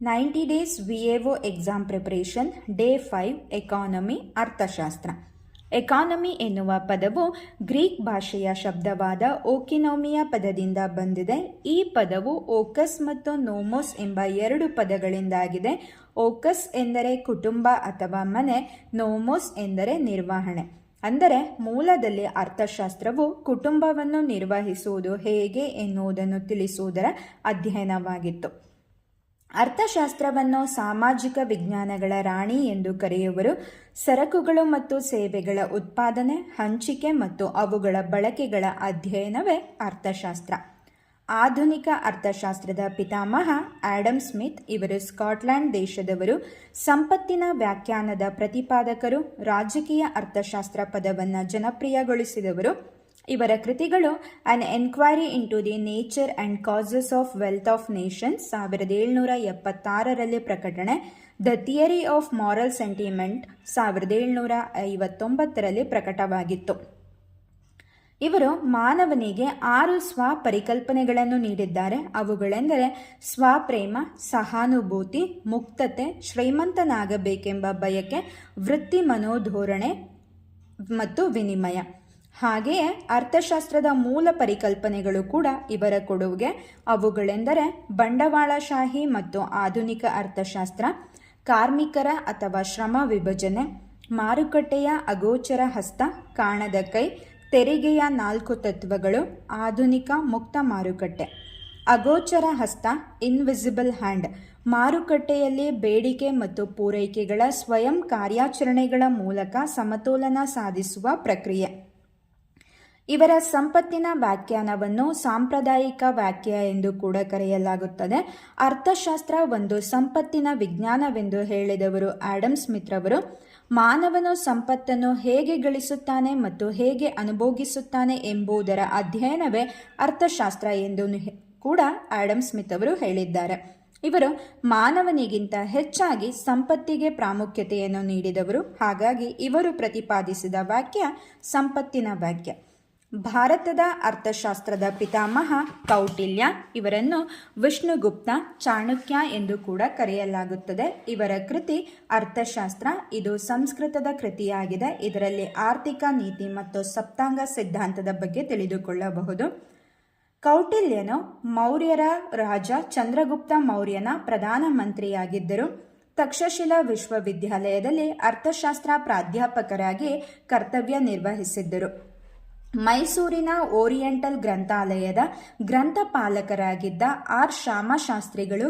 90 days VAO exam preparation day 5 economy ಅರ್ಥಶಾಸ್ತ್ರ. Economy ಎನ್ನುವ ಪದವು ಗ್ರೀಕ್ ಭಾಷೆಯ ಶಬ್ದವಾದ ಓಕಿನೋಮಿಯ ಪದದಿಂದ ಬಂದಿದೆ. ಈ ಪದವು ಓಕಸ್ ಮತ್ತು ನೋಮೋಸ್ ಎಂಬ ಎರಡು ಪದಗಳಿಂದಾಗಿದೆ. ಓಕಸ್ ಎಂದರೆ ಕುಟುಂಬ ಅಥವಾ ಮನೆ, ನೋಮೋಸ್ ಎಂದರೆ ನಿರ್ವಹಣೆ. ಅಂದರೆ ಮೂಲದಲ್ಲಿ ಅರ್ಥಶಾಸ್ತ್ರವು ಕುಟುಂಬವನ್ನು ನಿರ್ವಹಿಸುವುದು ಹೇಗೆ ಎನ್ನುವುದನ್ನು ತಿಳಿಸುವುದರ ಅಧ್ಯಯನವಾಗಿತ್ತು. ಅರ್ಥಶಾಸ್ತ್ರವನ್ನು ಸಾಮಾಜಿಕ ವಿಜ್ಞಾನಗಳ ರಾಣಿ ಎಂದು ಕರೆಯುವರು. ಸರಕುಗಳು ಮತ್ತು ಸೇವೆಗಳ ಉತ್ಪಾದನೆ, ಹಂಚಿಕೆ ಮತ್ತು ಅವುಗಳ ಬಳಕೆಗಳ ಅಧ್ಯಯನವೇ ಅರ್ಥಶಾಸ್ತ್ರ. ಆಧುನಿಕ ಅರ್ಥಶಾಸ್ತ್ರದ ಪಿತಾಮಹ ಆಡಮ್ ಸ್ಮಿತ್ ಇವರು ಸ್ಕಾಟ್ಲೆಂಡ್ ದೇಶದವರು. ಸಂಪತ್ತಿನ ವ್ಯಾಖ್ಯಾನದ ಪ್ರತಿಪಾದಕರು, ರಾಜಕೀಯ ಅರ್ಥಶಾಸ್ತ್ರ ಪದವನ್ನು ಜನಪ್ರಿಯಗೊಳಿಸಿದವರು. ಇವರ ಕೃತಿಗಳು an enquiry into the nature and causes of wealth of nations 1776ರಲ್ಲಿ ಪ್ರಕಟಣೆ, the theory of moral sentiment 1759ರಲ್ಲಿ ಪ್ರಕಟವಾಗಿತ್ತು. ಇವರು ಮಾನವನಿಗೆ 6 ಪರಿಕಲ್ಪನೆಗಳನ್ನು ನೀಡಿದ್ದಾರೆ. ಅವುಗಳೆಂದರೆ ಸ್ವಪ್ರೇಮ, ಸಹಾನುಭೂತಿ, ಮುಕ್ತತೆ, ಶ್ರೀಮಂತನಾಗಬೇಕೆಂಬ ಬಯಕೆ, ವೃತ್ತಿ ಮನೋಧೋರಣೆ ಮತ್ತು ವಿನಿಮಯ. ಹಾಗೆಯೇ ಅರ್ಥಶಾಸ್ತ್ರದ ಮೂಲ ಪರಿಕಲ್ಪನೆಗಳು ಕೂಡ ಇವರ ಕೊಡುಗೆ. ಅವುಗಳೆಂದರೆ ಬಂಡವಾಳಶಾಹಿ ಮತ್ತು ಆಧುನಿಕ ಅರ್ಥಶಾಸ್ತ್ರ, ಕಾರ್ಮಿಕರ ಅಥವಾ ಶ್ರಮ ವಿಭಜನೆ, ಮಾರುಕಟ್ಟೆಯ ಅಗೋಚರ ಹಸ್ತ, ಕಾಣದ ಕೈ, ತೆರಿಗೆಯ 4 ತತ್ವಗಳು, ಆಧುನಿಕ ಮುಕ್ತ ಮಾರುಕಟ್ಟೆ. ಅಗೋಚರ ಹಸ್ತ ಇನ್ವಿಸಿಬಲ್ ಹ್ಯಾಂಡ್, ಮಾರುಕಟ್ಟೆಯಲ್ಲಿ ಬೇಡಿಕೆ ಮತ್ತು ಪೂರೈಕೆಗಳ ಸ್ವಯಂ ಕಾರ್ಯಾಚರಣೆಗಳ ಮೂಲಕ ಸಮತೋಲನ ಸಾಧಿಸುವ ಪ್ರಕ್ರಿಯೆ. ಇವರ ಸಂಪತ್ತಿನ ವ್ಯಾಖ್ಯಾನವನ್ನು ಸಾಂಪ್ರದಾಯಿಕ ವ್ಯಾಖ್ಯೆ ಎಂದು ಕೂಡ ಕರೆಯಲಾಗುತ್ತದೆ. ಅರ್ಥಶಾಸ್ತ್ರ ಒಂದು ಸಂಪತ್ತಿನ ವಿಜ್ಞಾನವೆಂದು ಹೇಳಿದವರು ಆಡಮ್ ಸ್ಮಿತ್ ರವರು. ಮಾನವನು ಸಂಪತ್ತನ್ನು ಹೇಗೆ ಗಳಿಸುತ್ತಾನೆ ಮತ್ತು ಹೇಗೆ ಅನುಭೋಗಿಸುತ್ತಾನೆ ಎಂಬುದರ ಅಧ್ಯಯನವೇ ಅರ್ಥಶಾಸ್ತ್ರ ಎಂದು ಕೂಡ ಆಡಮ್ ಸ್ಮಿತ್ ಅವರು ಹೇಳಿದ್ದಾರೆ. ಇವರು ಮಾನವನಿಗಿಂತ ಹೆಚ್ಚಾಗಿ ಸಂಪತ್ತಿಗೆ ಪ್ರಾಮುಖ್ಯತೆಯನ್ನು ನೀಡಿದವರು. ಹಾಗಾಗಿ ಇವರು ಪ್ರತಿಪಾದಿಸಿದ ವಾಕ್ಯ ಸಂಪತ್ತಿನ ವಾಕ್ಯ. ಭಾರತದ ಅರ್ಥಶಾಸ್ತ್ರದ ಪಿತಾಮಹ ಕೌಟಿಲ್ಯ. ಇವರನ್ನು ವಿಷ್ಣುಗುಪ್ತ, ಚಾಣಕ್ಯ ಎಂದು ಕೂಡ ಕರೆಯಲಾಗುತ್ತದೆ. ಇವರ ಕೃತಿ ಅರ್ಥಶಾಸ್ತ್ರ. ಇದು ಸಂಸ್ಕೃತದ ಕೃತಿಯಾಗಿದೆ. ಇದರಲ್ಲಿ ಆರ್ಥಿಕ ನೀತಿ ಮತ್ತು ಸಪ್ತಾಂಗ ಸಿದ್ಧಾಂತದ ಬಗ್ಗೆ ತಿಳಿದುಕೊಳ್ಳಬಹುದು. ಕೌಟಿಲ್ಯನು ಮೌರ್ಯರ ರಾಜ ಚಂದ್ರಗುಪ್ತ ಮೌರ್ಯನ ಪ್ರಧಾನಮಂತ್ರಿಯಾಗಿದ್ದರು. ತಕ್ಷಶಿಲಾ ವಿಶ್ವವಿದ್ಯಾಲಯದಲ್ಲಿ ಅರ್ಥಶಾಸ್ತ್ರ ಪ್ರಾಧ್ಯಾಪಕರಾಗಿ ಕರ್ತವ್ಯ ನಿರ್ವಹಿಸಿದ್ದರು. ಮೈಸೂರಿನ ಓರಿಯೆಂಟಲ್ ಗ್ರಂಥಾಲಯದ ಗ್ರಂಥಪಾಲಕರಾಗಿದ್ದ ಆರ್ ಶಾಮಶಾಸ್ತ್ರಿಗಳು